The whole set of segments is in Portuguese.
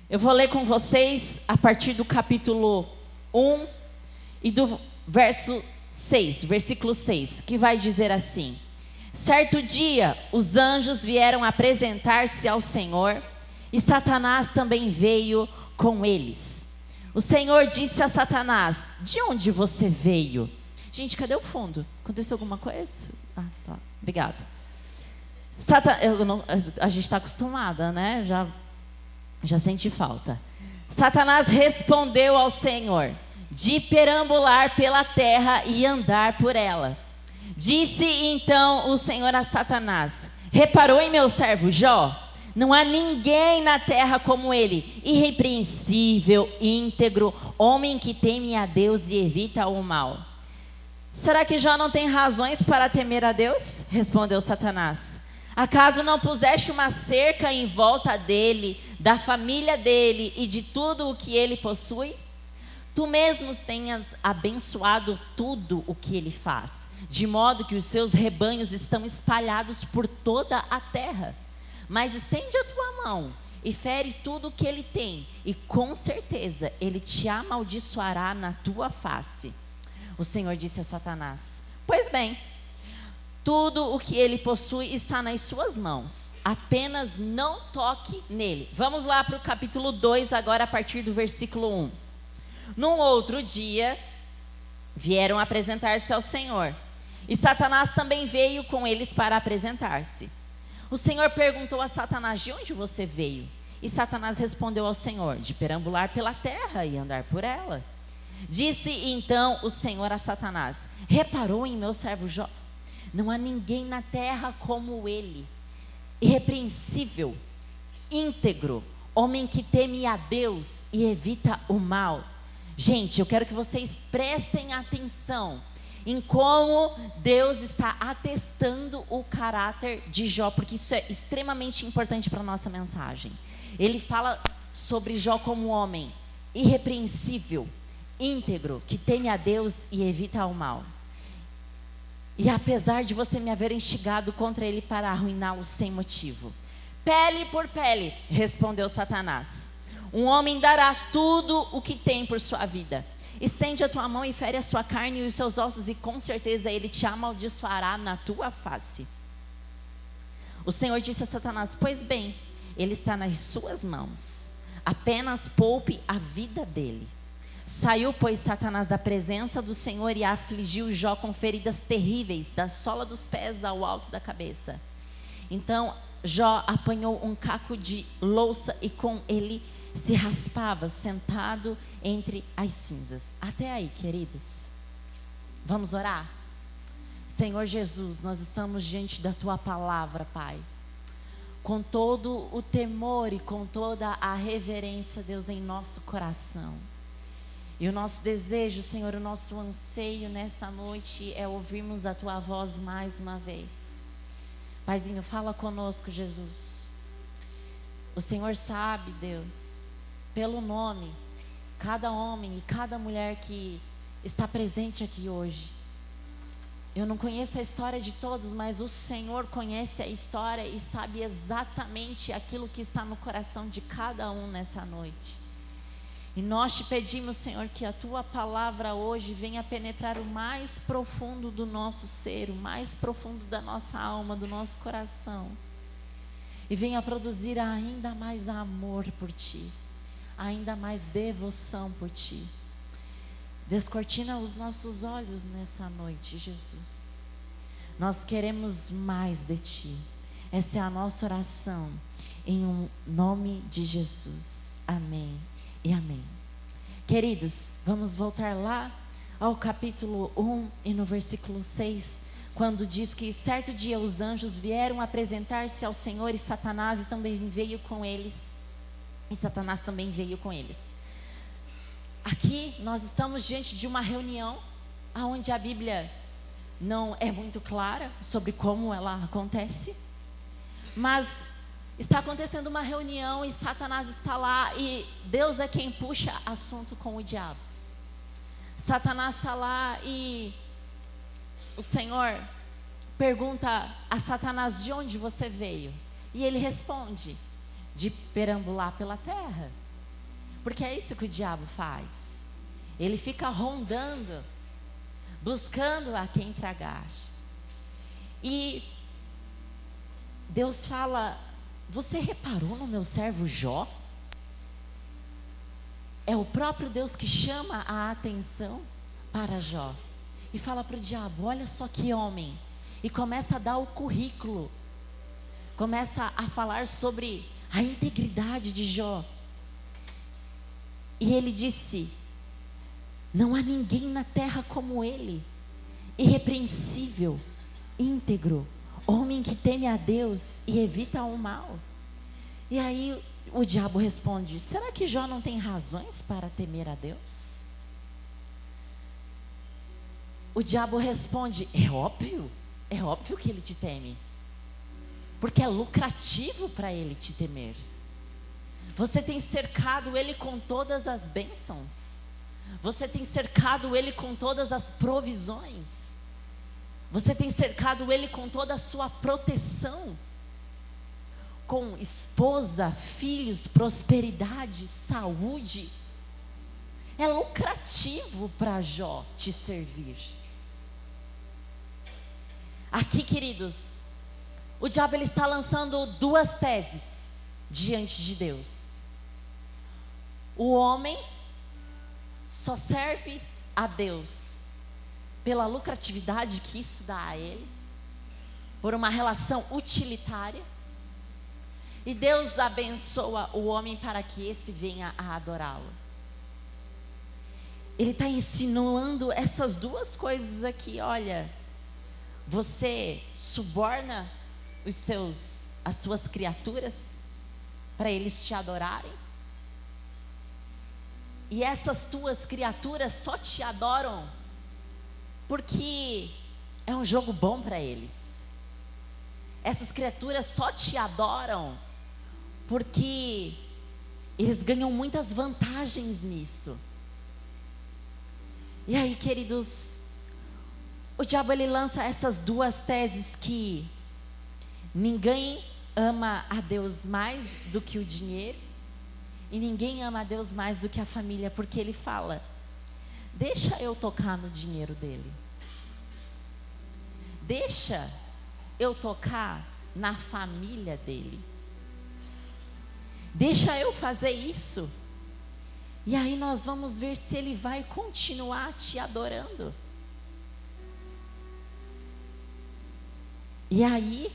Eu vou ler com vocês a partir do capítulo 1 e do versículo 6, que vai dizer assim: Certo dia, os anjos vieram apresentar-se ao Senhor, e Satanás também veio com eles. O Senhor disse a Satanás: De onde você veio? Gente, cadê o fundo? Aconteceu alguma coisa? Ah, tá. Obrigada. A gente está acostumada, né? Já senti falta. Satanás respondeu ao Senhor: De perambular pela terra e andar por ela. Disse então o Senhor a Satanás: Reparou em meu servo Jó? Não há ninguém na terra como ele, irrepreensível, íntegro, homem que teme a Deus e evita o mal. Será que Jó não tem razões para temer a Deus? Respondeu Satanás. Acaso não puseste uma cerca em volta dele, da família dele e de tudo o que ele possui? Tu mesmo tenhas abençoado tudo o que ele faz, de modo que os seus rebanhos estão espalhados por toda a terra. Mas estende a tua mão e fere tudo o que ele tem, e com certeza ele te amaldiçoará na tua face. O Senhor disse a Satanás: Pois bem, tudo o que ele possui está nas suas mãos, apenas não toque nele. Vamos lá para o capítulo 2 agora, a partir do versículo 1. Num outro dia, vieram apresentar-se ao Senhor, e Satanás também veio com eles para apresentar-se. O Senhor perguntou a Satanás: De onde você veio? E Satanás respondeu ao Senhor: De perambular pela terra e andar por ela. Disse então o Senhor a Satanás: Reparou em meu servo Jó? Não há ninguém na terra como ele, irrepreensível, íntegro, homem que teme a Deus e evita o mal. Gente, eu quero que vocês prestem atenção em como Deus está atestando o caráter de Jó, porque isso é extremamente importante para a nossa mensagem. Ele fala sobre Jó como um homem irrepreensível, íntegro, que teme a Deus e evita o mal. E apesar de você me haver instigado contra ele para arruiná-lo sem motivo, pele por pele, respondeu Satanás. Um homem dará tudo o que tem por sua vida. Estende a tua mão e fere a sua carne e os seus ossos, e com certeza ele te amaldiçoará na tua face. O Senhor disse a Satanás: Pois bem, ele está nas suas mãos, apenas poupe a vida dele. Saiu, pois, Satanás da presença do Senhor e afligiu Jó com feridas terríveis, da sola dos pés ao alto da cabeça. Então Jó apanhou um caco de louça e com ele se raspava, sentado entre as cinzas. Até aí, queridos. Vamos orar? Senhor Jesus, nós estamos diante da tua palavra, Pai, com todo o temor e com toda a reverência, Deus, em nosso coração. E o nosso desejo, Senhor, o nosso anseio nessa noite é ouvirmos a tua voz mais uma vez. Paizinho, fala conosco, Jesus. O Senhor sabe, Deus, pelo nome, cada homem e cada mulher que está presente aqui hoje. Eu não conheço a história de todos, mas o Senhor conhece a história e sabe exatamente aquilo que está no coração de cada um nessa noite. E nós te pedimos, Senhor, que a tua palavra hoje venha penetrar o mais profundo do nosso ser, o mais profundo da nossa alma, do nosso coração, e venha produzir ainda mais amor por ti, ainda mais devoção por ti. Descortina os nossos olhos nessa noite, Jesus. Nós queremos mais de ti. Essa é a nossa oração, em nome de Jesus. Amém e amém. Queridos, vamos voltar lá ao capítulo 1 e no versículo 6, quando diz que certo dia os anjos vieram apresentar-se ao Senhor e Satanás também veio com eles. E Satanás também veio com eles. Aqui nós estamos diante de uma reunião onde a Bíblia não é muito clara sobre como ela acontece, mas está acontecendo uma reunião e Satanás está lá e Deus é quem puxa assunto com o diabo. Satanás está lá e o Senhor pergunta a Satanás: De onde você veio? E ele responde: De perambular pela terra Porque é isso que o diabo faz. Ele fica rondando, buscando a quem tragar. E Deus fala: você reparou no meu servo Jó? É o próprio Deus que chama a atenção para Jó. E fala para o diabo: olha só que homem. E começa a dar o currículo. Começa a falar sobre a integridade de Jó. E ele disse: não há ninguém na terra como ele, irrepreensível, íntegro, homem que teme a Deus e evita o mal. E aí o diabo responde: será que Jó não tem razões para temer a Deus? O diabo responde: é óbvio que ele te teme, porque é lucrativo para ele te temer. Você tem cercado ele com todas as bênçãos, você tem cercado ele com todas as provisões, você tem cercado ele com toda a sua proteção, com esposa, filhos, prosperidade, saúde. É lucrativo para Jó te servir. Aqui, queridos, o diabo ele está lançando duas teses diante de Deus. O homem só serve a Deus pela lucratividade que isso dá a ele, por uma relação utilitária. E Deus abençoa o homem para que esse venha a adorá-lo. Ele está insinuando essas duas coisas aqui. Olha, você suborna as suas criaturas para eles te adorarem. E essas tuas criaturas só te adoram porque é um jogo bom para eles. Essas criaturas só te adoram porque eles ganham muitas vantagens nisso. E aí, queridos, o diabo ele lança essas duas teses que ninguém ama a Deus mais do que o dinheiro e ninguém ama a Deus mais do que a família, porque ele fala: deixa eu tocar no dinheiro dele, deixa eu tocar na família dele, deixa eu fazer isso, e aí nós vamos ver se ele vai continuar te adorando. E aí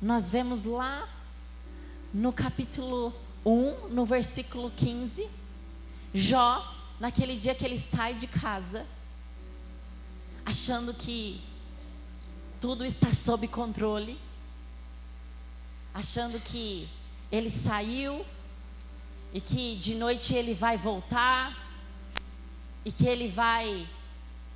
nós vemos lá no capítulo 1, no versículo 15, Jó, naquele dia que ele sai de casa, achando que tudo está sob controle, achando que ele saiu e que de noite ele vai voltar e que ele vai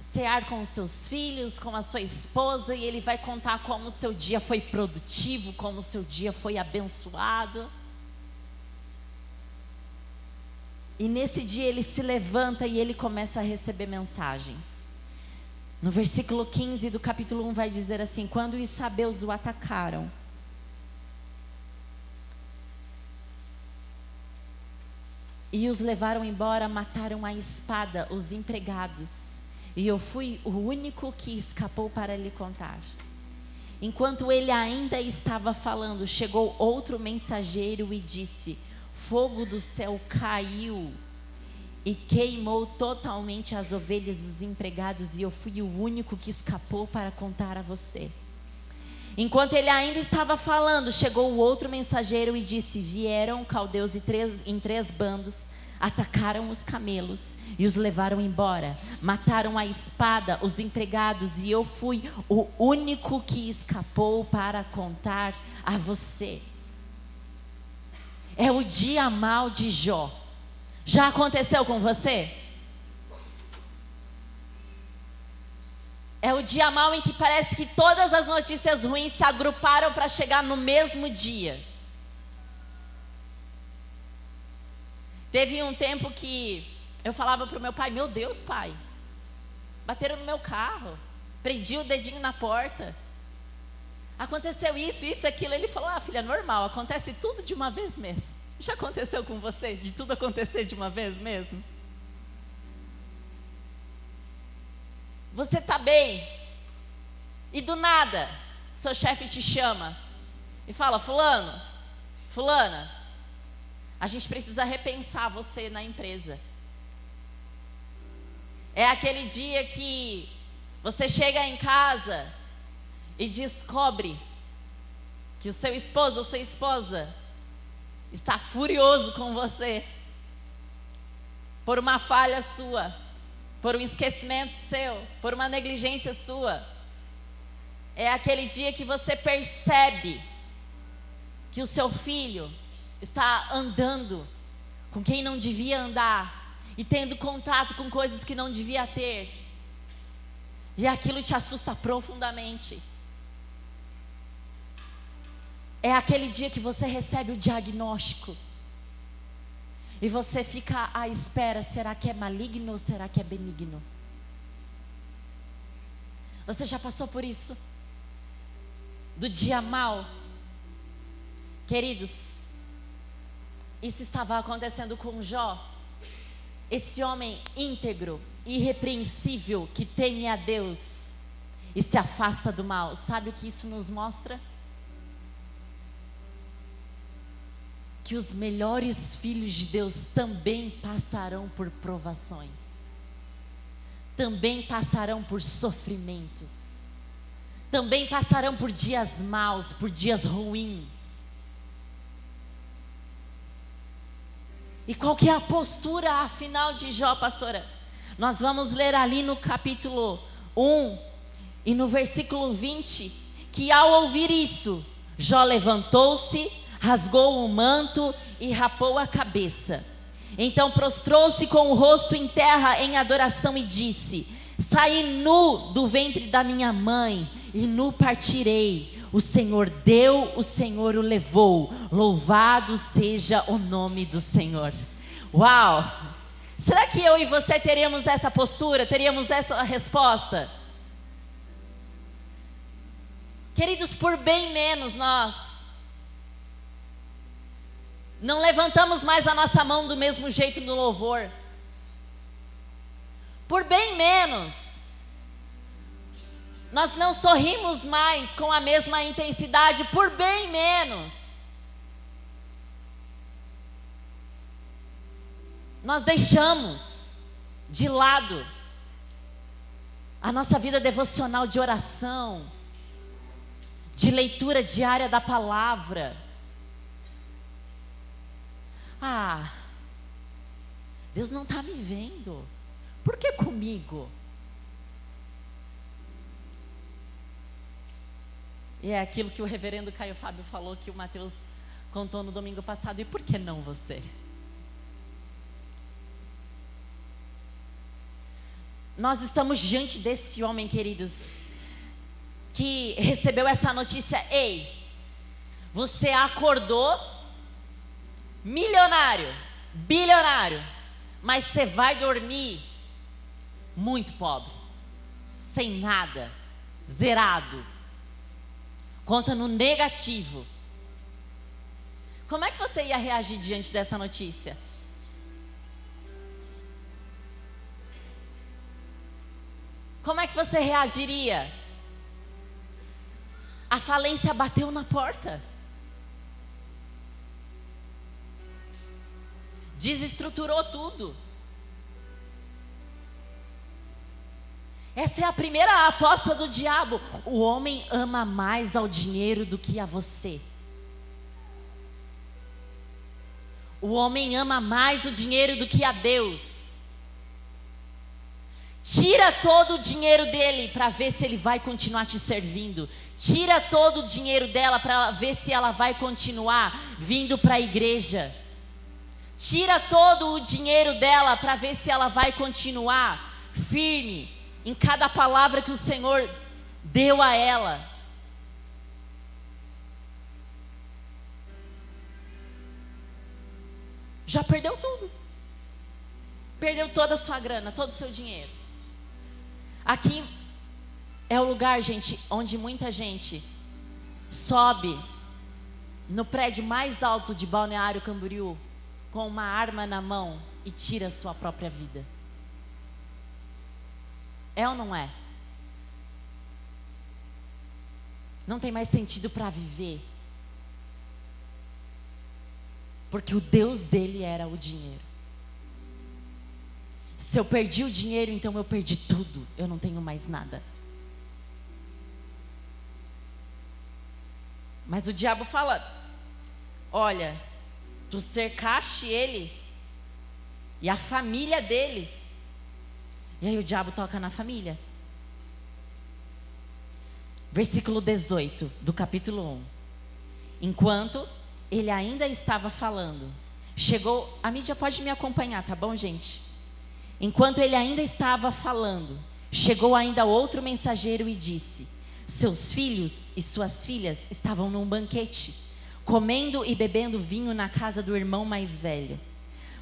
cear com os seus filhos, com a sua esposa, e ele vai contar como o seu dia foi produtivo, como o seu dia foi abençoado. E nesse dia ele se levanta e ele começa a receber mensagens. No versículo 15 do capítulo 1 vai dizer assim: quando os sabeus o atacaram, e os levaram embora, mataram à espada os empregados, e eu fui o único que escapou para lhe contar. Enquanto ele ainda estava falando, chegou outro mensageiro e disse: fogo do céu caiu e queimou totalmente as ovelhas dos empregados, e eu fui o único que escapou para contar a você. Enquanto ele ainda estava falando, chegou o outro mensageiro e disse: vieram caldeus em três bandos, atacaram os camelos e os levaram embora, mataram à espada os empregados, e eu fui o único que escapou para contar a você. É o dia mau de Jó. Já aconteceu com você? É o dia mau em que parece que todas as notícias ruins se agruparam para chegar no mesmo dia. Teve um tempo que eu falava para o meu pai: meu Deus, pai, bateram no meu carro, prendi o dedinho na porta, aconteceu isso, aquilo. Ele falou: ah, filha, é normal, acontece tudo de uma vez mesmo. Já aconteceu com você? De tudo acontecer de uma vez mesmo? Você está bem, e do nada, seu chefe te chama e fala: fulano, fulana, a gente precisa repensar você na empresa. É aquele dia que você chega em casa e descobre que o seu esposo ou sua esposa está furioso com você por uma falha sua, por um esquecimento seu, por uma negligência sua. É aquele dia que você percebe que o seu filho está andando com quem não devia andar e tendo contato com coisas que não devia ter, e aquilo te assusta profundamente. É aquele dia que você recebe o diagnóstico e você fica à espera: será que é maligno ou será que é benigno? Você já passou por isso? Do dia mau? Queridos, isso estava acontecendo com Jó. Esse homem íntegro, irrepreensível, que teme a Deus e se afasta do mal. Sabe o que isso nos mostra? Que os melhores filhos de Deus também passarão por provações, também passarão por sofrimentos, também passarão por dias maus, por dias ruins. E qual que é a postura afinal de Jó, pastora? Nós vamos ler ali no capítulo 1 e no versículo 20, que ao ouvir isso, Jó levantou-se, rasgou o manto e rapou a cabeça. Então prostrou-se com o rosto em terra em adoração e disse: saí nu do ventre da minha mãe e nu partirei. O Senhor deu, o Senhor o levou. Louvado seja o nome do Senhor. Uau! Será que eu e você teríamos essa postura? Teríamos essa resposta? Queridos, por bem menos nós não levantamos mais a nossa mão do mesmo jeito no louvor. Por bem menos nós não sorrimos mais com a mesma intensidade. Por bem menos nós deixamos de lado a nossa vida devocional de oração, de leitura diária da palavra. Ah, Deus não está me vendo, por que comigo? E é aquilo que o reverendo Caio Fábio falou, que o Mateus contou no domingo passado: e por que não você? Nós estamos diante desse homem, queridos, que recebeu essa notícia: ei, você acordou milionário, bilionário, mas você vai dormir muito pobre, sem nada, zerado, conta no negativo. Como é que você ia reagir diante dessa notícia? Como é que você reagiria? A falência bateu na porta, desestruturou tudo. Essa é a primeira aposta do diabo. O homem ama mais ao dinheiro do que a você. O homem ama mais o dinheiro do que a Deus. Tira todo o dinheiro dele para ver se ele vai continuar te servindo. Tira todo o dinheiro dela para ver se ela vai continuar vindo para a igreja. Tira todo o dinheiro dela para ver se ela vai continuar firme em cada palavra que o Senhor deu a ela. Já perdeu tudo. Perdeu toda a sua grana, todo o seu dinheiro. Aqui é o lugar, gente, onde muita gente sobe no prédio mais alto de Balneário Camboriú com uma arma na mão e tira a sua própria vida? É ou não é? Não tem mais sentido para viver. Porque o Deus dele era o dinheiro. Se eu perdi o dinheiro, então eu perdi tudo. Eu não tenho mais nada. Mas o diabo fala: olha, tu cercaste ele e a família dele. E aí o diabo toca na família. Versículo 18 do capítulo 1. Enquanto ele ainda estava falando, chegou... A mídia pode me acompanhar, tá bom, gente? Enquanto ele ainda estava falando, chegou ainda outro mensageiro e disse: seus filhos e suas filhas estavam num banquete, comendo e bebendo vinho na casa do irmão mais velho.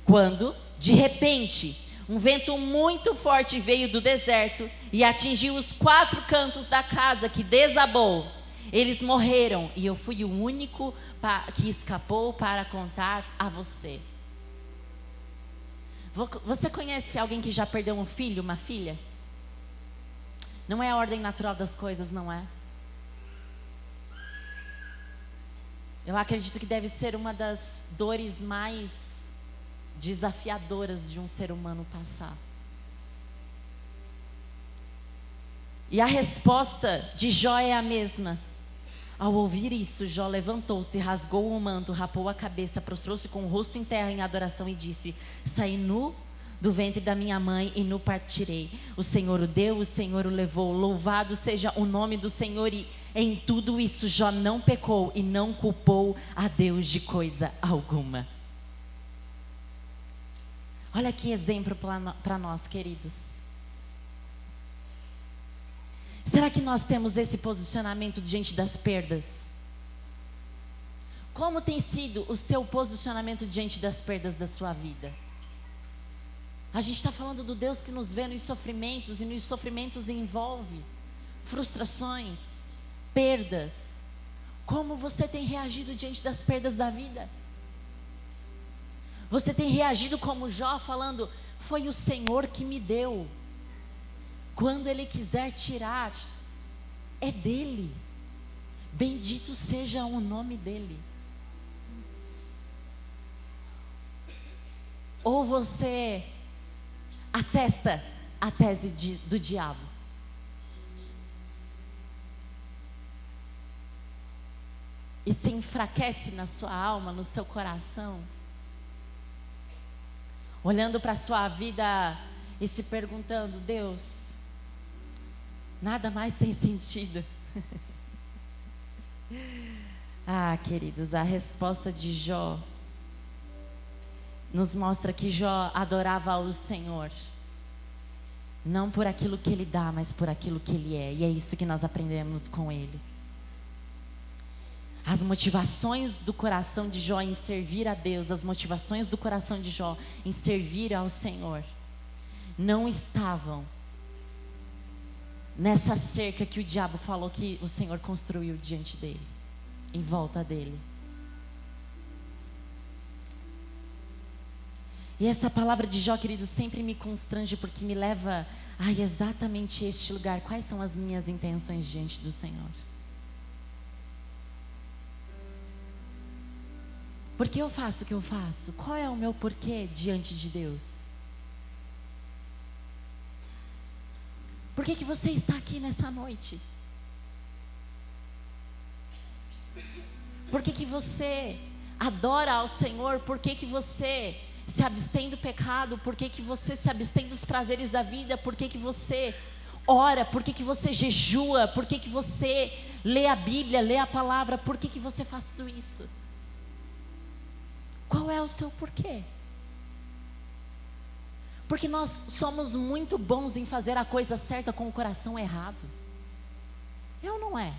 Quando, de repente, um vento muito forte veio do deserto e atingiu os 4 cantos da casa, que desabou. Eles morreram e eu fui o único que escapou para contar a você. Você conhece alguém que já perdeu um filho, uma filha? Não é a ordem natural das coisas, não é? Eu acredito que deve ser uma das dores mais desafiadoras de um ser humano passar. E a resposta de Jó é a mesma. Ao ouvir isso, Jó levantou-se, rasgou o manto, rapou a cabeça, prostrou-se com o rosto em terra em adoração e disse: saí nu do ventre da minha mãe e nu partirei. O Senhor o deu, o Senhor o levou. Louvado seja o nome do Senhor. E em tudo isso Jó não pecou e não culpou a Deus de coisa alguma. Olha que exemplo para nós, queridos. Será que nós temos esse posicionamento diante das perdas? Como tem sido o seu posicionamento diante das perdas da sua vida? A gente está falando do Deus que nos vê nos sofrimentos, e nos sofrimentos envolve frustrações, perdas. Como você tem reagido diante das perdas da vida? Você tem reagido como Jó, falando: foi o Senhor que me deu. Quando Ele quiser tirar, é dele. Bendito seja o nome dele. Ou você atesta a tese do diabo? E se enfraquece na sua alma, no seu coração, olhando para a sua vida e se perguntando: Deus, nada mais tem sentido. Ah, queridos, a resposta de Jó nos mostra que Jó adorava ao Senhor, não por aquilo que Ele dá, mas por aquilo que Ele é. E é isso que nós aprendemos com Ele. As motivações do coração de Jó em servir a Deus, as motivações do coração de Jó em servir ao Senhor, não estavam nessa cerca que o diabo falou que o Senhor construiu diante dele, em volta dele. E essa palavra de Jó, querido, sempre me constrange, porque me leva a exatamente este lugar. Quais são as minhas intenções diante do Senhor? Por que eu faço o que eu faço? Qual é o meu porquê diante de Deus? Por que você está aqui nessa noite? Por que você adora ao Senhor? Por que você se abstém do pecado? Por que você se abstém dos prazeres da vida? Por que você ora? Por que você jejua? Por que você lê a Bíblia, lê a palavra? Por que você faz tudo isso? Qual é o seu porquê? Porque nós somos muito bons em fazer a coisa certa com o coração errado. É ou não é?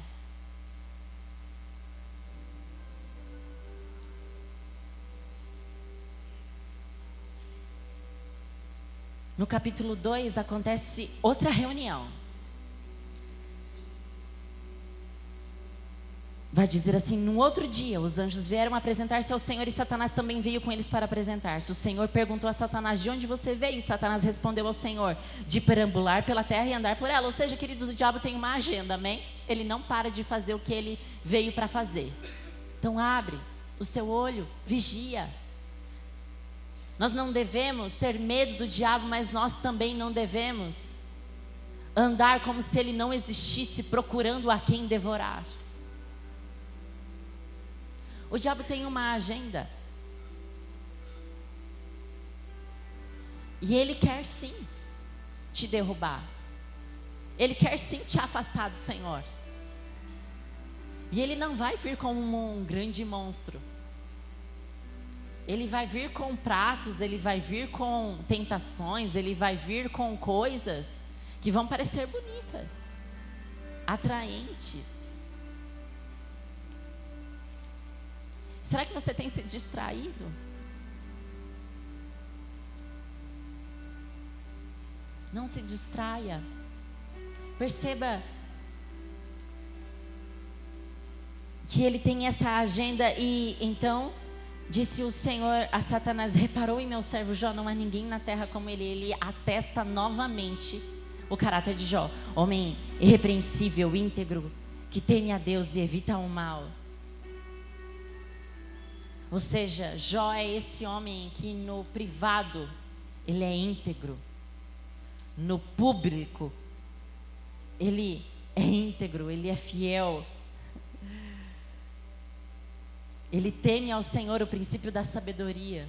No capítulo 2 acontece outra reunião. vai dizer assim: no outro dia, os anjos vieram apresentar-se ao Senhor e Satanás também veio com eles para apresentar-se. O Senhor perguntou a Satanás: de onde você veio? E Satanás respondeu ao Senhor: de perambular pela terra e andar por ela. Ou seja, queridos, o diabo tem uma agenda, amém? Ele não para de fazer o que ele veio para fazer. Então abre o seu olho, vigia. Nós não devemos ter medo do diabo, mas nós também não devemos andar como se ele não existisse, procurando a quem devorar. O diabo tem uma agenda. E ele quer sim te derrubar. Ele quer sim te afastar do Senhor. E ele não vai vir como um grande monstro. Ele vai vir com pratos, ele vai vir com tentações, ele vai vir com coisas que vão parecer bonitas, atraentes. Será que você tem se distraído? Não se distraia. Perceba que ele tem essa agenda. E então disse o Senhor a Satanás: reparou em meu servo Jó? Não há ninguém na terra como ele. Ele atesta novamente o caráter de Jó: homem irrepreensível, íntegro, que teme a Deus e evita o mal. Ou seja, Jó é esse homem que no privado ele é íntegro, no público ele é íntegro, ele é fiel. Ele teme ao Senhor, o princípio da sabedoria.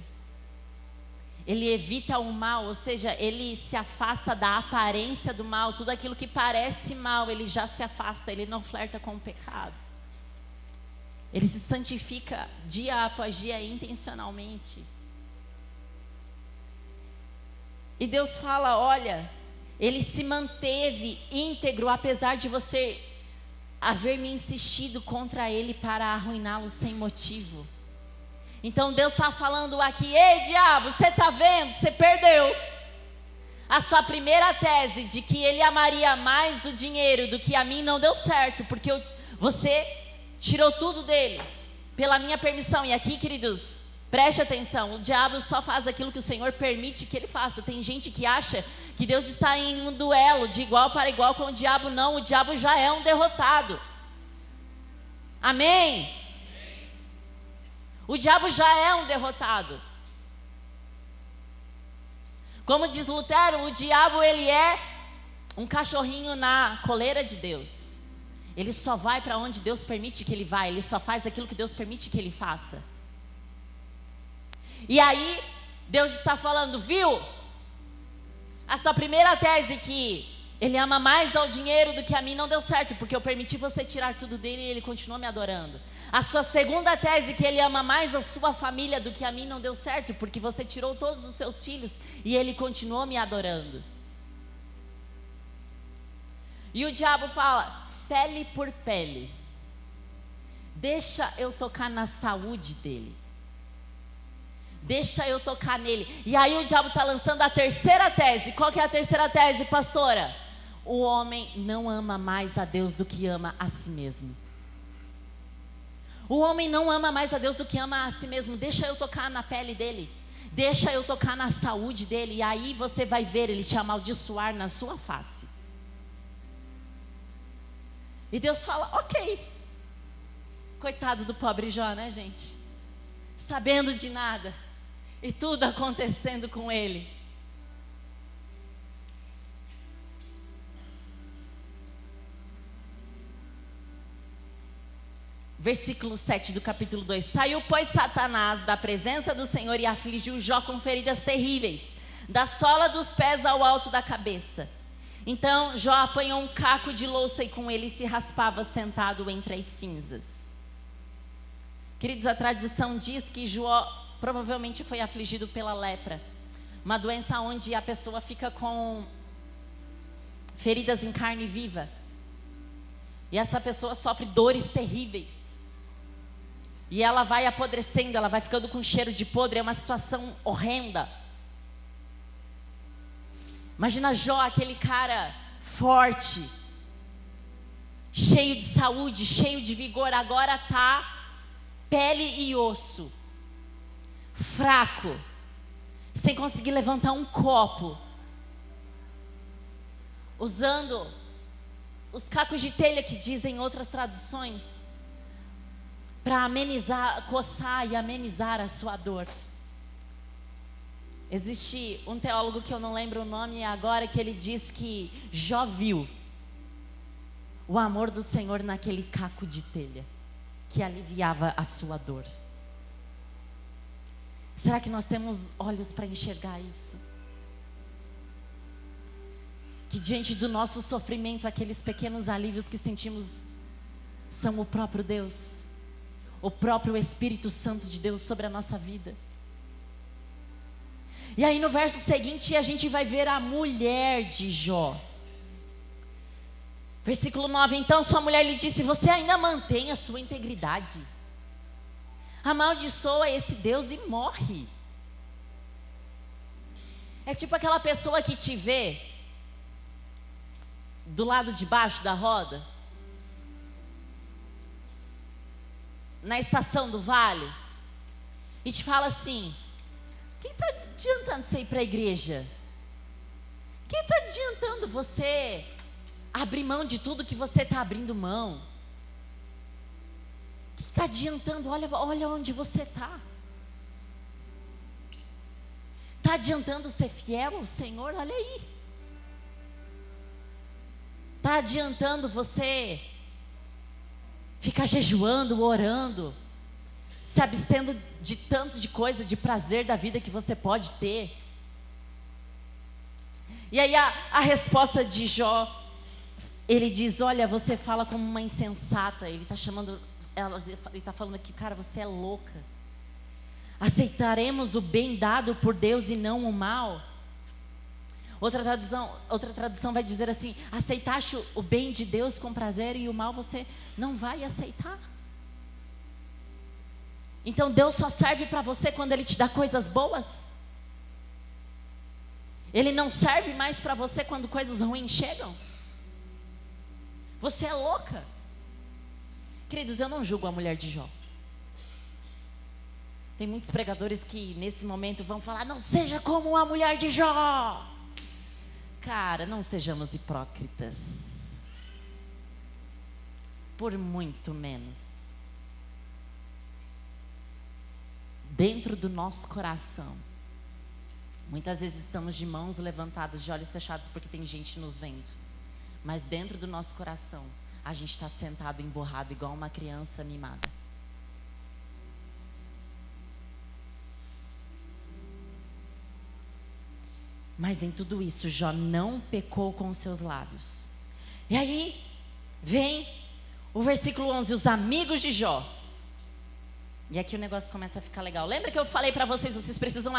Ele evita o mal, ou seja, ele se afasta da aparência do mal. Tudo aquilo que parece mal, ele já se afasta, ele não flerta com o pecado. Ele se santifica dia após dia intencionalmente. E Deus fala: olha, ele se manteve íntegro, apesar de você haver me insistido contra ele para arruiná-lo sem motivo. Então Deus está falando aqui: ei diabo, você está vendo? Você perdeu. A sua primeira tese de que ele amaria mais o dinheiro do que a mim não deu certo, porque você tirou tudo dele, pela minha permissão. E aqui, queridos, preste atenção: o diabo só faz aquilo que o Senhor permite que ele faça. Tem gente que acha que Deus está em um duelo de igual para igual com o diabo. Não, o diabo já é um derrotado. Amém? O diabo já é um derrotado. Como diz Lutero, o diabo ele é um cachorrinho na coleira de Deus. Ele só vai para onde Deus permite que ele vá. Ele só faz aquilo que Deus permite que ele faça. E aí Deus está falando: viu? A sua primeira tese, que ele ama mais ao dinheiro do que a mim, não deu certo, porque eu permiti você tirar tudo dele e ele continuou me adorando. A sua segunda tese, que ele ama mais a sua família do que a mim, não deu certo, porque você tirou todos os seus filhos e ele continuou me adorando. E o diabo fala: pele por pele, deixa eu tocar na saúde dele, deixa eu tocar nele. E aí o diabo está lançando a terceira tese. Qual que é a terceira tese, pastora? O homem não ama mais a Deus do que ama a si mesmo. O homem não ama mais a Deus do que ama a si mesmo. Deixa eu tocar na pele dele, deixa eu tocar na saúde dele. E aí você vai ver ele te amaldiçoar na sua face. E Deus fala: ok. Coitado do pobre Jó, né, gente? Sabendo de nada, e tudo acontecendo com ele. Versículo 7 do capítulo 2. Saiu, pois, Satanás da presença do Senhor e afligiu Jó com feridas terríveis, da sola dos pés ao alto da cabeça. Então Jó apanhou um caco de louça e com ele se raspava sentado entre as cinzas. Queridos, a tradição diz que Jó provavelmente foi afligido pela lepra, uma doença onde a pessoa fica com feridas em carne viva, e essa pessoa sofre dores terríveis, e ela vai apodrecendo, ela vai ficando com cheiro de podre. É uma situação horrenda. Imagina Jó, aquele cara forte, cheio de saúde, cheio de vigor, agora está pele e osso, fraco, sem conseguir levantar um copo, usando os cacos de telha que dizem outras traduções, para amenizar, coçar e amenizar a sua dor. Existe um teólogo que eu não lembro o nome agora, que ele diz que Jó viu o amor do Senhor naquele caco de telha, que aliviava a sua dor. Será que nós temos olhos para enxergar isso? Que diante do nosso sofrimento, aqueles pequenos alívios que sentimos são o próprio Deus, o próprio Espírito Santo de Deus sobre a nossa vida. E aí no verso seguinte a gente vai ver a mulher de Jó. Versículo 9, então sua mulher lhe disse: você ainda mantém a sua integridade? Amaldiçoa esse Deus e morre. É tipo aquela pessoa que te vê do lado de baixo da roda, na estação do vale, e te fala assim: quem está adiantando você ir para a igreja? Quem está adiantando você abrir mão de tudo que você está abrindo mão? Quem está adiantando? Olha onde você está. Está adiantando ser fiel ao Senhor? Olha aí. Está adiantando você ficar jejuando, orando, se abstendo de tanto de coisa, de prazer da vida que você pode ter? E aí a resposta de Jó, ele diz: olha, você fala como uma insensata. Ele está chamando ela, ele está falando aqui: cara, você é louca. Aceitaremos o bem dado por Deus e não o mal? Outra tradução vai dizer assim: aceitaste o bem de Deus com prazer e o mal você não vai aceitar? Então Deus só serve para você quando Ele te dá coisas boas? Ele não serve mais para você quando coisas ruins chegam? Você é louca. Queridos, eu não julgo a mulher de Jó. Tem muitos pregadores que nesse momento vão falar: não seja como a mulher de Jó. Cara, não sejamos hipócritas. Por muito menos. Dentro do nosso coração, muitas vezes estamos de mãos levantadas, de olhos fechados, porque tem gente nos vendo. Mas dentro do nosso coração, a gente está sentado emburrado igual uma criança mimada. Mas em tudo isso, Jó não pecou com os seus lábios. E aí, vem o versículo 11, os amigos de Jó. E aqui o negócio começa a ficar legal. Lembra que eu falei para vocês, vocês precisam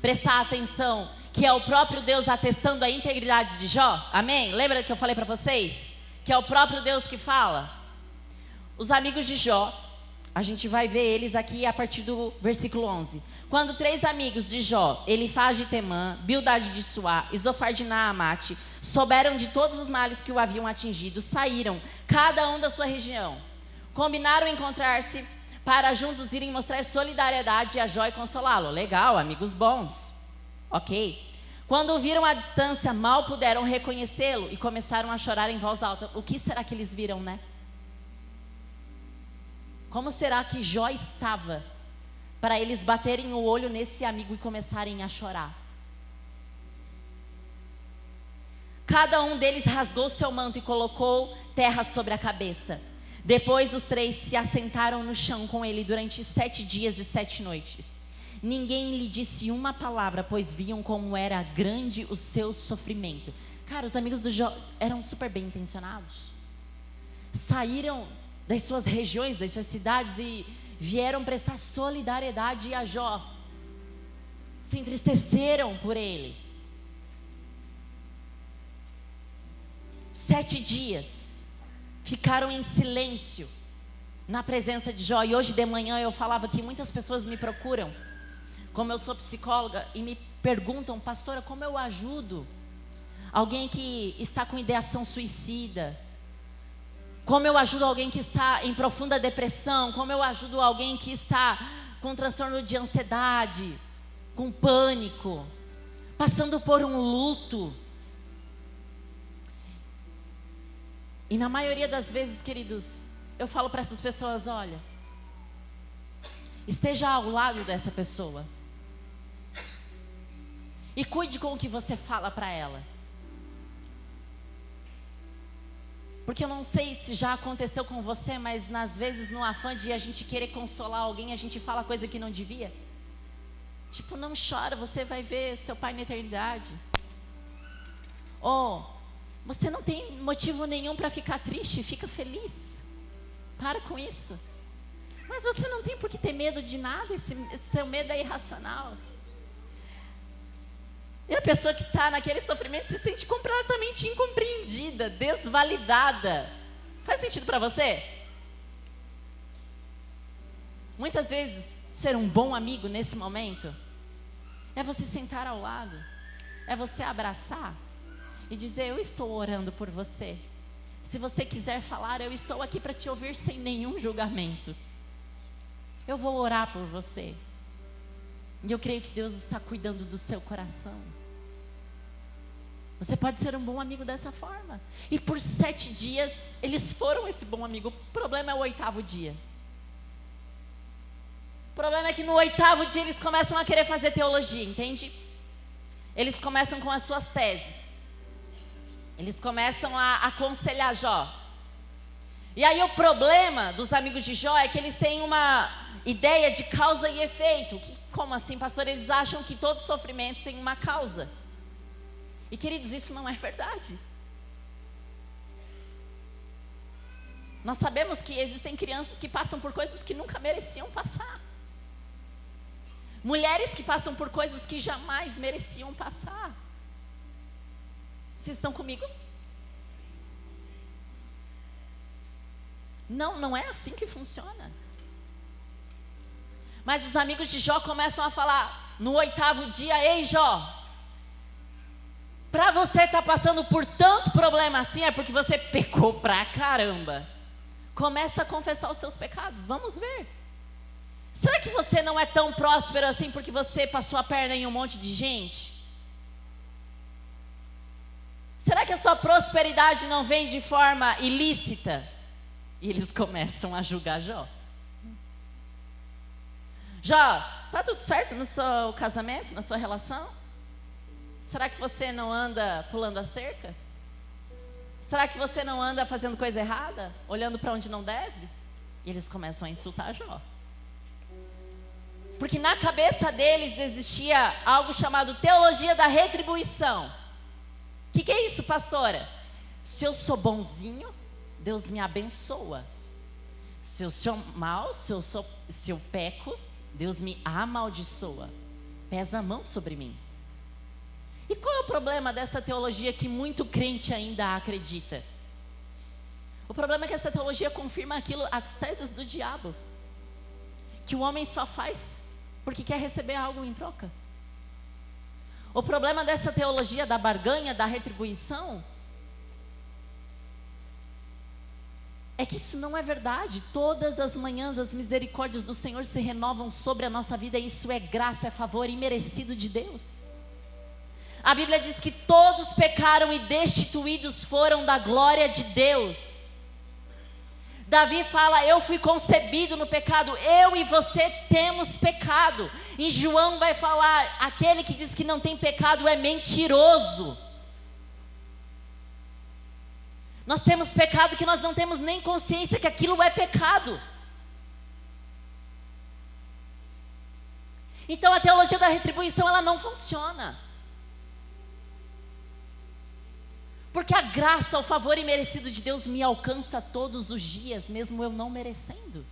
prestar atenção, que é o próprio Deus atestando a integridade de Jó? Amém? Lembra que eu falei para vocês? Que é o próprio Deus que fala? Os amigos de Jó, a gente vai ver eles aqui a partir do versículo 11. Quando 3 amigos de Jó, Elifaz de Temã, Bildade de Suá e Zofar de Naamate, souberam de todos os males que o haviam atingido, saíram, cada um da sua região. Combinaram encontrar-se para juntos irem mostrar solidariedade a Jó e consolá-lo. Legal, amigos bons. Ok. Quando o viram à distância, mal puderam reconhecê-lo e começaram a chorar em voz alta. O que será que eles viram, né? Como será que Jó estava para eles baterem o olho nesse amigo e começarem a chorar? Cada um deles rasgou seu manto e colocou terra sobre a cabeça. Depois os 3 se assentaram no chão com ele durante 7 dias e 7 noites. Ninguém lhe disse uma palavra, pois viam como era grande o seu sofrimento. Cara, os amigos do Jó eram super bem intencionados. Saíram das suas regiões, das suas cidades e vieram prestar solidariedade a Jó. Se entristeceram por ele. 7 dias. Ficaram em silêncio na presença de Jó. E hoje de manhã eu falava que muitas pessoas me procuram, como eu sou psicóloga, e me perguntam: pastora, como eu ajudo alguém que está com ideação suicida? Como eu ajudo alguém que está em profunda depressão, como eu ajudo alguém que está com transtorno de ansiedade, com pânico, passando por um luto. E na maioria das vezes, queridos, eu falo para essas pessoas, olha, esteja ao lado dessa pessoa. E cuide com o que você fala para ela. Porque eu não sei se já aconteceu com você, mas às vezes no afã de a gente querer consolar alguém, a gente fala coisa que não devia. Tipo, não chora, você vai ver seu pai na eternidade. Ou, você não tem motivo nenhum para ficar triste, fica feliz. Para com isso. Mas você não tem por que ter medo de nada, esse seu medo é irracional. E a pessoa que está naquele sofrimento se sente completamente incompreendida, desvalidada. Faz sentido para você? Muitas vezes, ser um bom amigo nesse momento é você sentar ao lado, é você abraçar e dizer, eu estou orando por você. Se você quiser falar, eu estou aqui para te ouvir sem nenhum julgamento. Eu vou orar por você. E eu creio que Deus está cuidando do seu coração. Você pode ser um bom amigo dessa forma. E por 7 dias, eles foram esse bom amigo. O problema é o 8º dia. O problema é que no 8º dia, eles começam a querer fazer teologia, entende? Eles começam com as suas teses. Eles começam a aconselhar Jó. E aí o problema dos amigos de Jó é que eles têm uma ideia de causa e efeito. Como assim, pastor? Eles acham que todo sofrimento tem uma causa. E queridos, isso não é verdade. Nós sabemos que existem crianças que passam por coisas que nunca mereciam passar. Mulheres que passam por coisas que jamais mereciam passar. Vocês estão comigo? Não é assim que funciona. Mas os amigos de Jó começam a falar no 8º dia, ei Jó, para você estar passando por tanto problema assim, é porque você pecou pra caramba. Começa a confessar os teus pecados, vamos ver. Será que você não é tão próspero assim porque você passou a perna em um monte de gente? Será que a sua prosperidade não vem de forma ilícita? E eles começam a julgar Jó. Jó, tá tudo certo no seu casamento, na sua relação? Será que você não anda pulando a cerca? Será que você não anda fazendo coisa errada? Olhando para onde não deve? E eles começam a insultar Jó. Porque na cabeça deles existia algo chamado teologia da retribuição. O que é isso, pastora? Se eu sou bonzinho, Deus me abençoa. Se eu sou mal, se eu peco, Deus me amaldiçoa. Pesa a mão sobre mim. E qual é o problema dessa teologia que muito crente ainda acredita? O problema é que essa teologia confirma aquilo, as teses do diabo. Que o homem só faz porque quer receber algo em troca. O problema dessa teologia da barganha, da retribuição, é que isso não é verdade. Todas as manhãs as misericórdias do Senhor se renovam sobre a nossa vida. E isso é graça, é favor imerecido de Deus. A Bíblia diz que todos pecaram e destituídos foram da glória de Deus. Davi fala, eu fui concebido no pecado, eu e você temos pecado. Em João vai falar, aquele que diz que não tem pecado é mentiroso. Nós temos pecado que nós não temos nem consciência que aquilo é pecado. Então a teologia da retribuição, ela não funciona. Porque a graça, o favor imerecido de Deus me alcança todos os dias, mesmo eu não merecendo.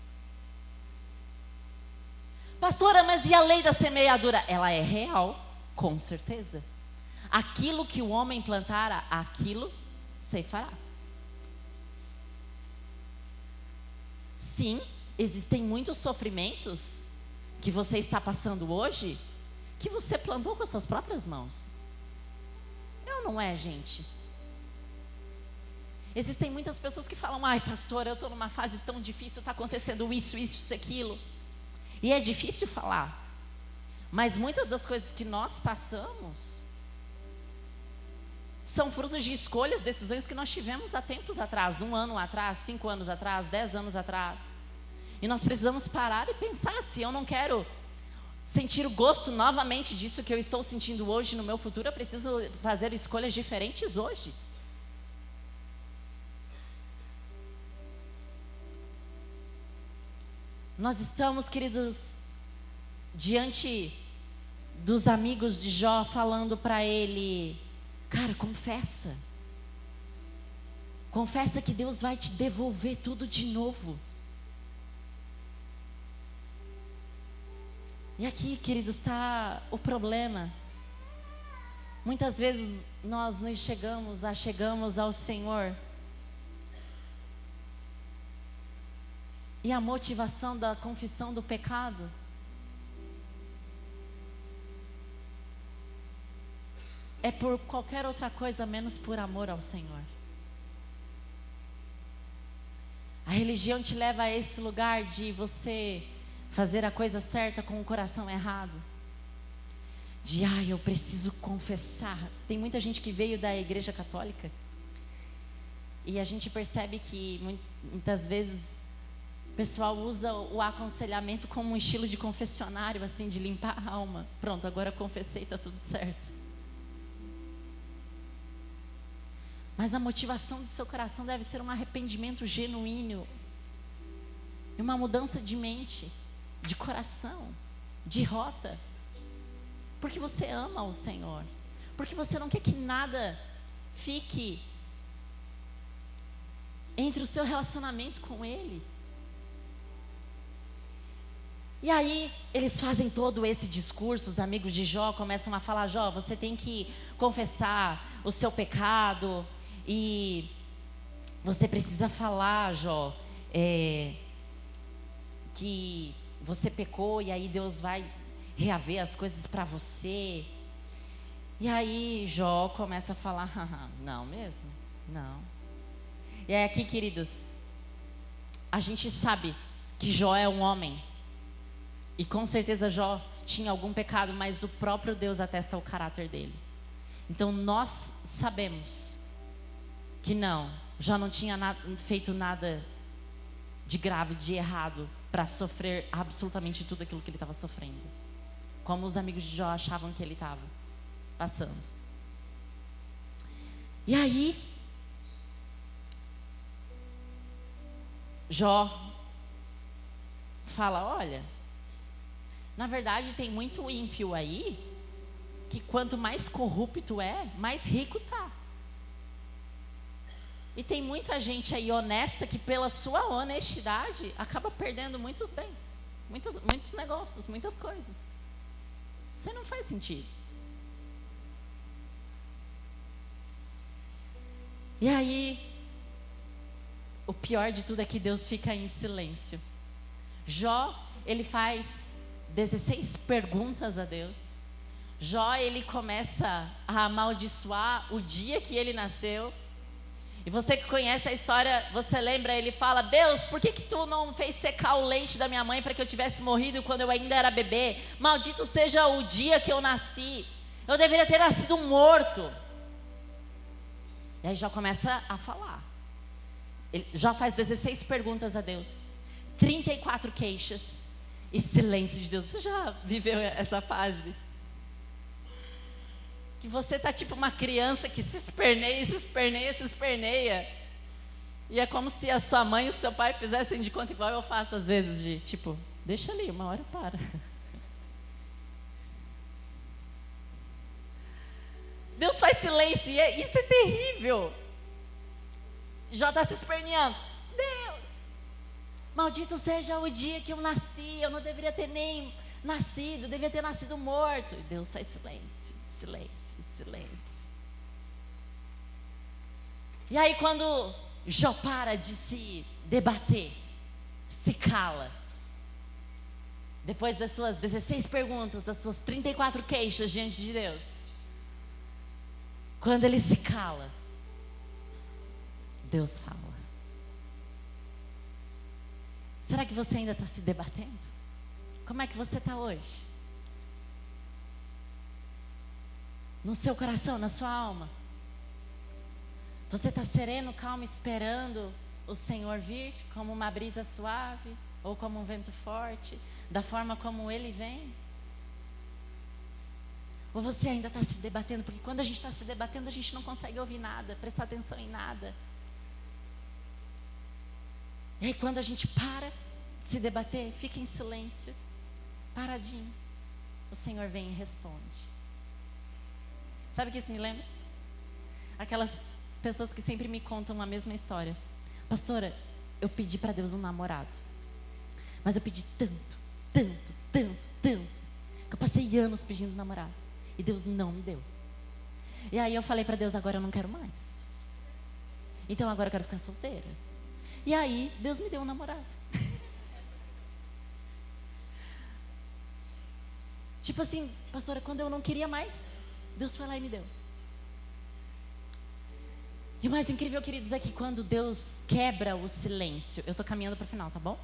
Pastora, mas e a lei da semeadura? Ela é real, com certeza. Aquilo que o homem plantar, aquilo ceifará. Sim, existem muitos sofrimentos que você está passando hoje, que você plantou com as suas próprias mãos. É ou não é, gente? Existem muitas pessoas que falam: ai, pastor, eu estou numa fase tão difícil, está acontecendo isso, aquilo. E é difícil falar. Mas muitas das coisas que nós passamos são frutos de escolhas, decisões que nós tivemos há tempos atrás, 1 ano atrás, 5 anos atrás, 10 anos atrás. E nós precisamos parar e pensar: se eu não quero sentir o gosto novamente disso que eu estou sentindo hoje no meu futuro, eu preciso fazer escolhas diferentes hoje. Nós estamos, queridos, diante dos amigos de Jó, falando para ele: cara, confessa. Confessa que Deus vai te devolver tudo de novo. E aqui, queridos, está o problema. Muitas vezes nós nos chegamos ao Senhor, e a motivação da confissão do pecado é por qualquer outra coisa menos por amor ao Senhor. A religião te leva a esse lugar de você fazer a coisa certa com o coração errado. De, eu preciso confessar. Tem muita gente que veio da igreja católica e a gente percebe que muitas vezes o pessoal usa o aconselhamento como um estilo de confessionário, assim, de limpar a alma. Pronto, agora confessei, está tudo certo. Mas a motivação do seu coração deve ser um arrependimento genuíno, e uma mudança de mente, de coração, de rota. Porque você ama o Senhor, porque você não quer que nada fique entre o seu relacionamento com Ele. E aí, eles fazem todo esse discurso, os amigos de Jó começam a falar: Jó, você tem que confessar o seu pecado, e você precisa falar, Jó, que você pecou, e aí Deus vai reaver as coisas para você. E aí, Jó começa a falar: não mesmo? Não. E é aqui, queridos, a gente sabe que Jó é um homem. E com certeza Jó tinha algum pecado, mas o próprio Deus atesta o caráter dele. Então nós sabemos que Jó não tinha feito nada de grave, de errado, para sofrer absolutamente tudo aquilo que ele estava sofrendo, como os amigos de Jó achavam que ele estava passando. E aí, Jó fala: olha, na verdade tem muito ímpio aí, que quanto mais corrupto é, mais rico tá. E tem muita gente aí honesta que pela sua honestidade acaba perdendo muitos bens, muitos negócios, muitas coisas. Isso não faz sentido. E aí, o pior de tudo é que Deus fica em silêncio. Jó, ele faz 16 perguntas a Deus. Jó, ele começa a amaldiçoar o dia que ele nasceu. E você que conhece a história, você lembra, ele fala: Deus, por que tu não fez secar o leite da minha mãe para que eu tivesse morrido quando eu ainda era bebê? Maldito seja o dia que eu nasci. Eu deveria ter nascido morto. E aí Jó começa a falar. Jó faz 16 perguntas a Deus, 34 queixas e silêncio de Deus. Você já viveu essa fase? Que você tá tipo uma criança que se esperneia, se esperneia, se esperneia. E é como se a sua mãe e o seu pai fizessem de conta, igual eu faço às vezes, de tipo, deixa ali, uma hora para. Deus faz silêncio, e isso é terrível. Jó está se esperneando. Deus, maldito seja o dia que eu nasci, eu não deveria ter nem nascido, eu deveria ter nascido morto. E Deus faz silêncio, silêncio, silêncio. E aí quando Jó para de se debater, se cala, depois das suas 16 perguntas, das suas 34 queixas diante de Deus, quando ele se cala, Deus fala. Será que você ainda está se debatendo? Como é que você está hoje? No seu coração, na sua alma? Você está sereno, calmo, esperando o Senhor vir como uma brisa suave ou como um vento forte, da forma como Ele vem? Ou você ainda está se debatendo? Porque quando a gente está se debatendo, a gente não consegue ouvir nada, prestar atenção em nada. E aí quando a gente para de se debater, fica em silêncio, paradinho, o Senhor vem e responde. Sabe o que isso me lembra? Aquelas pessoas que sempre me contam a mesma história. Pastora, eu pedi para Deus um namorado, mas eu pedi tanto, que eu passei anos pedindo namorado, e Deus não me deu. E aí eu falei para Deus, agora eu não quero mais. Então agora eu quero ficar solteira. E aí Deus me deu um namorado. Tipo assim, pastora, quando eu não queria mais, Deus foi lá e me deu. E o mais incrível, queridos, é que quando Deus quebra o silêncio, eu estou caminhando para o final, tá bom?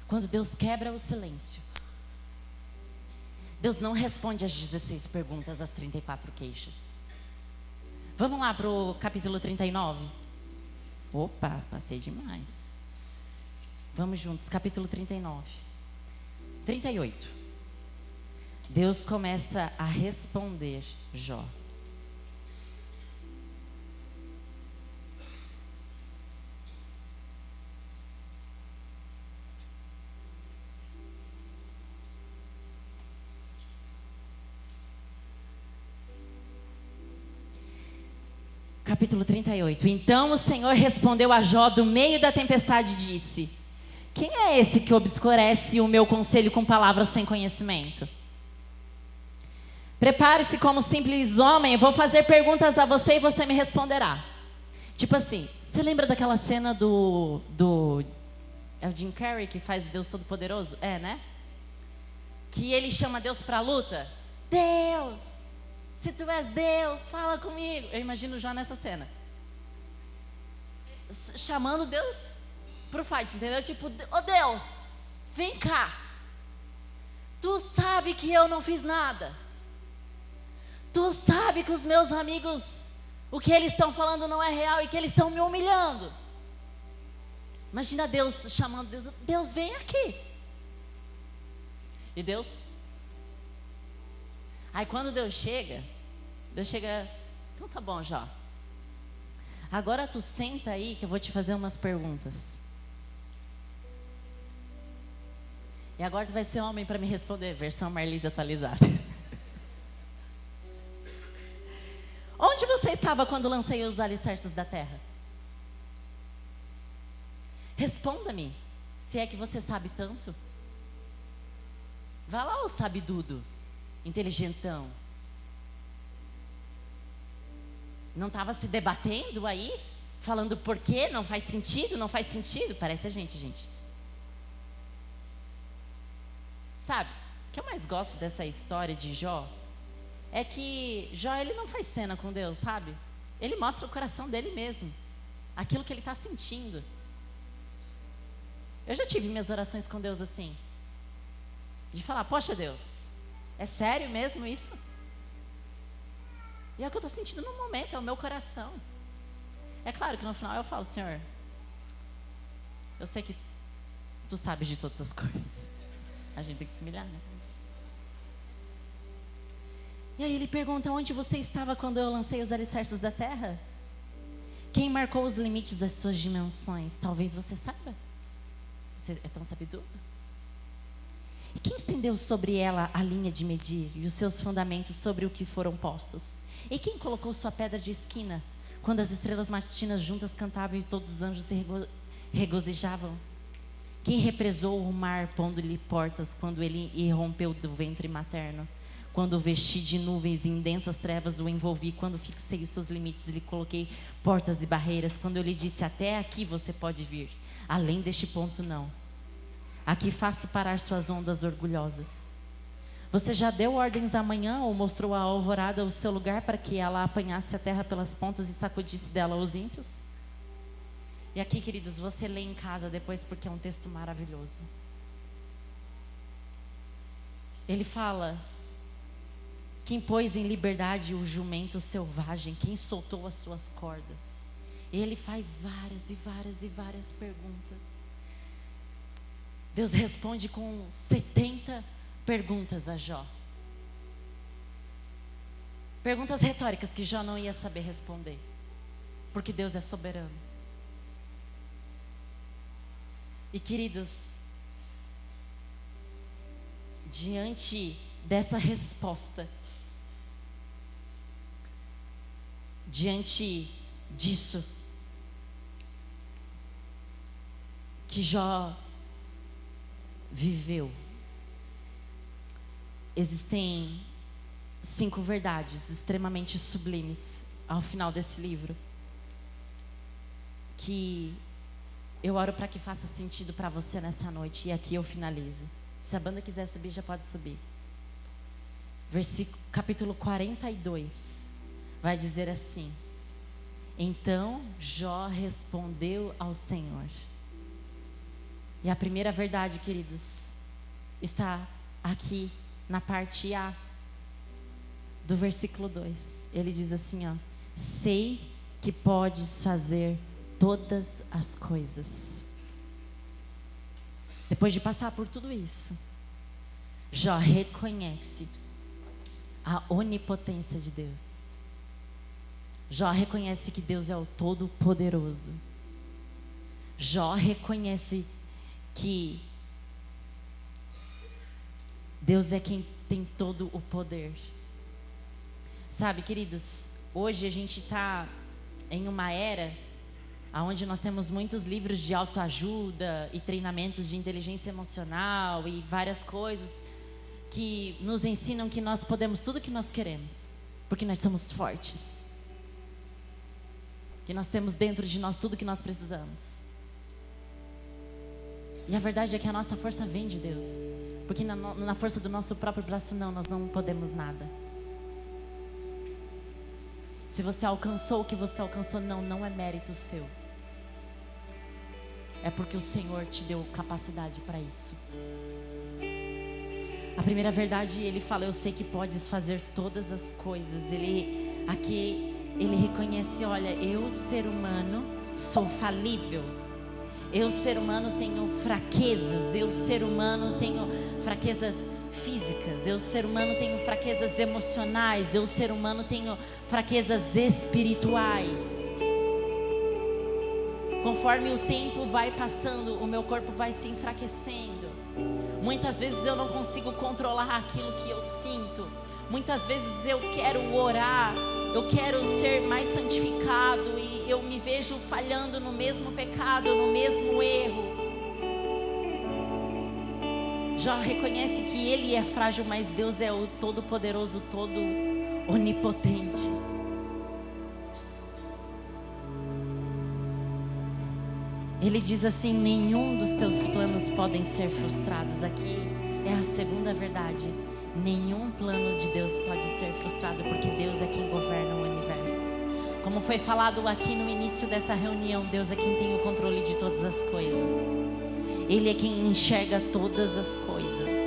Quando Deus quebra o silêncio, Deus não responde às 16 perguntas, às 34 queixas. Vamos lá para o capítulo 39. Opa, passei demais. Vamos juntos, capítulo 39. 38. Deus começa a responder Jó. Capítulo 38. Então o Senhor respondeu a Jó do meio da tempestade e disse: quem é esse que obscurece o meu conselho com palavras sem conhecimento? Prepare-se como simples homem, eu vou fazer perguntas a você e você me responderá. Tipo assim, você lembra daquela cena é o Jim Carrey que faz Deus Todo-Poderoso? É, né? Que ele chama Deus para a luta. Deus! Se tu és Deus, fala comigo. Eu imagino Jó nessa cena. Chamando Deus pro fight, entendeu? Tipo, ô Deus, vem cá. Tu sabe que eu não fiz nada. Tu sabe que os meus amigos, o que eles estão falando não é real e que eles estão me humilhando. Imagina Deus chamando Deus. Deus, vem aqui. E Deus... Aí quando Deus chega, então tá bom, Jó. Agora tu senta aí que eu vou te fazer umas perguntas. E agora tu vai ser homem para me responder, versão Marlise atualizada. Onde você estava quando lancei os alicerces da terra? Responda-me, se é que você sabe tanto. Vai lá, ô sabidudo. Inteligentão. Não estava se debatendo aí? Falando por quê? Não faz sentido? Não faz sentido? Parece a gente. Sabe, o que eu mais gosto dessa história de Jó é que Jó, ele não faz cena com Deus, sabe? Ele mostra o coração dele mesmo, aquilo que ele está sentindo. Eu já tive minhas orações com Deus assim, de falar, poxa Deus, é sério mesmo isso? E é o que eu estou sentindo no momento, é o meu coração. É claro que no final eu falo, Senhor, eu sei que Tu sabes de todas as coisas. A gente tem que se humilhar, né? E aí ele pergunta, onde você estava quando eu lancei os alicerces da terra? Quem marcou os limites das suas dimensões? Talvez você saiba. Você é tão sabidudo. E quem estendeu sobre ela a linha de medir e os seus fundamentos sobre o que foram postos? E quem colocou sua pedra de esquina quando as estrelas matutinas juntas cantavam e todos os anjos se regozijavam? Quem represou o mar pondo-lhe portas quando ele irrompeu do ventre materno? Quando o vesti de nuvens e em densas trevas o envolvi, quando fixei os seus limites e lhe coloquei portas e barreiras, quando eu lhe disse, até aqui você pode vir, além deste ponto não. Aqui faço parar suas ondas orgulhosas. Você já deu ordens amanhã ou mostrou à alvorada o seu lugar para que ela apanhasse a terra pelas pontas e sacudisse dela os ímpios? E aqui, queridos, você lê em casa depois porque é um texto maravilhoso. Ele fala: quem pôs em liberdade o jumento selvagem, quem soltou as suas cordas. Ele faz várias e várias e várias perguntas. Deus responde com 70 perguntas a Jó. Perguntas retóricas que Jó não ia saber responder, porque Deus é soberano. E queridos, diante dessa resposta, diante disso que Jó viveu, existem 5 verdades extremamente sublimes ao final desse livro, que eu oro para que faça sentido para você nessa noite. E aqui eu finalizo. Se a banda quiser subir, já pode subir. Capítulo 42 vai dizer assim: então Jó respondeu ao Senhor. E a primeira verdade, queridos, está aqui na parte A do versículo 2. Ele diz assim, ó: sei que podes fazer todas as coisas. Depois de passar por tudo isso, Jó reconhece a onipotência de Deus. Jó reconhece que Deus é o Todo-Poderoso. Jó reconhece que Deus é quem tem todo o poder. Sabe, queridos, hoje a gente está em uma era onde nós temos muitos livros de autoajuda e treinamentos de inteligência emocional e várias coisas que nos ensinam que nós podemos tudo o que nós queremos, porque nós somos fortes, que nós temos dentro de nós tudo o que nós precisamos. E a verdade é que a nossa força vem de Deus, porque na força do nosso próprio braço nós não podemos nada. Se você alcançou o que você alcançou, não é mérito seu. É porque o Senhor te deu capacidade para isso. A primeira verdade, ele fala: eu sei que podes fazer todas as coisas. Aqui ele reconhece: olha, eu, ser humano, sou falível. Eu, ser humano, tenho fraquezas. Eu, ser humano, tenho fraquezas físicas. Eu, ser humano, tenho fraquezas emocionais. Eu, ser humano, tenho fraquezas espirituais. Conforme o tempo vai passando, o meu corpo vai se enfraquecendo. Muitas vezes eu não consigo controlar aquilo que eu sinto. Muitas vezes eu quero orar, eu quero ser mais santificado e eu me vejo falhando no mesmo pecado, no mesmo erro. Já reconhece que ele é frágil, mas Deus é o Todo-Poderoso, todo onipotente. Ele diz assim: nenhum dos teus planos podem ser frustrados. Aqui é a segunda verdade. Nenhum plano de Deus pode ser frustrado, porque Deus é quem governa o universo. Como foi falado aqui no início dessa reunião, Deus é quem tem o controle de todas as coisas. Ele é quem enxerga todas as coisas.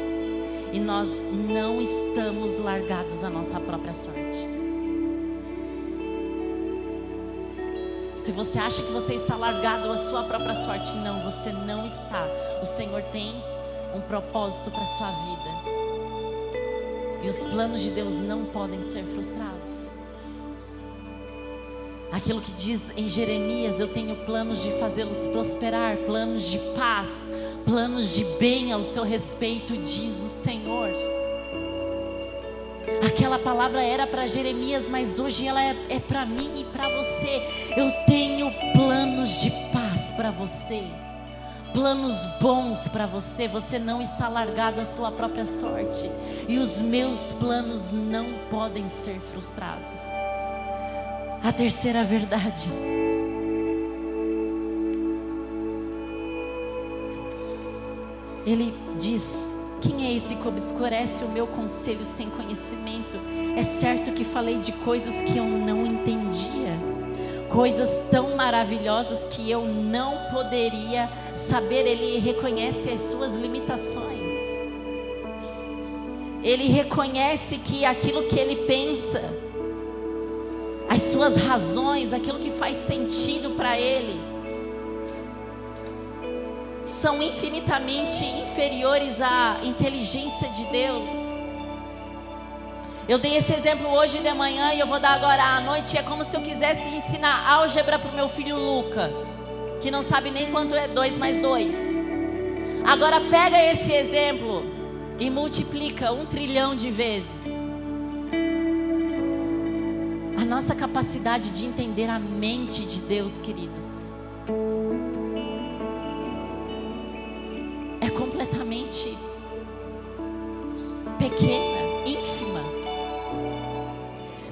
E nós não estamos largados à nossa própria sorte. Se você acha que você está largado à sua própria sorte, não, você não está. O Senhor tem um propósito para a sua vida. E os planos de Deus não podem ser frustrados. Aquilo que diz em Jeremias: eu tenho planos de fazê-los prosperar, planos de paz, planos de bem ao seu respeito, diz o Senhor. Aquela palavra era para Jeremias, mas hoje ela é para mim e para você. Eu tenho planos de paz para você, planos bons para você. Você não está largado à sua própria sorte. E os meus planos não podem ser frustrados. A terceira verdade: ele diz: quem é esse que obscurece o meu conselho sem conhecimento? É certo que falei de coisas que eu não entendia. coisas tão maravilhosas que eu não poderia saber. Ele reconhece as suas limitações. Ele reconhece que aquilo que ele pensa, as suas razões, aquilo que faz sentido para ele, são infinitamente inferiores à inteligência de Deus. Eu dei esse exemplo hoje de manhã e eu vou dar agora à noite. É como se eu quisesse ensinar álgebra para o meu filho Luca, que não sabe nem quanto é 2 mais 2. Agora pega esse exemplo e multiplica 1 trilhão de vezes. A nossa capacidade de entender a mente de Deus, queridos, é completamente pequena, ínfima.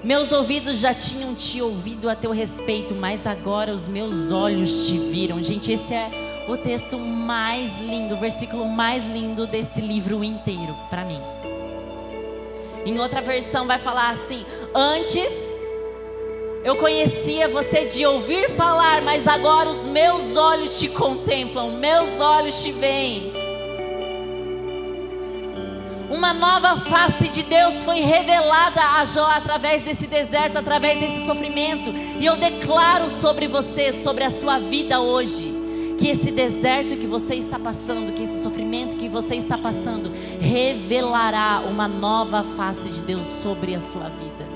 Meus ouvidos já tinham te ouvido a teu respeito, mas agora os meus olhos te viram. Gente, esse é o texto mais lindo, o versículo mais lindo desse livro inteiro, para mim. Em outra versão vai falar assim: antes eu conhecia você de ouvir falar, mas agora os meus olhos te contemplam, meus olhos te veem. Uma nova face de Deus foi revelada a Jó através desse deserto, através desse sofrimento. E eu declaro sobre você, sobre a sua vida hoje, que esse deserto que você está passando, que esse sofrimento que você está passando, revelará uma nova face de Deus sobre a sua vida.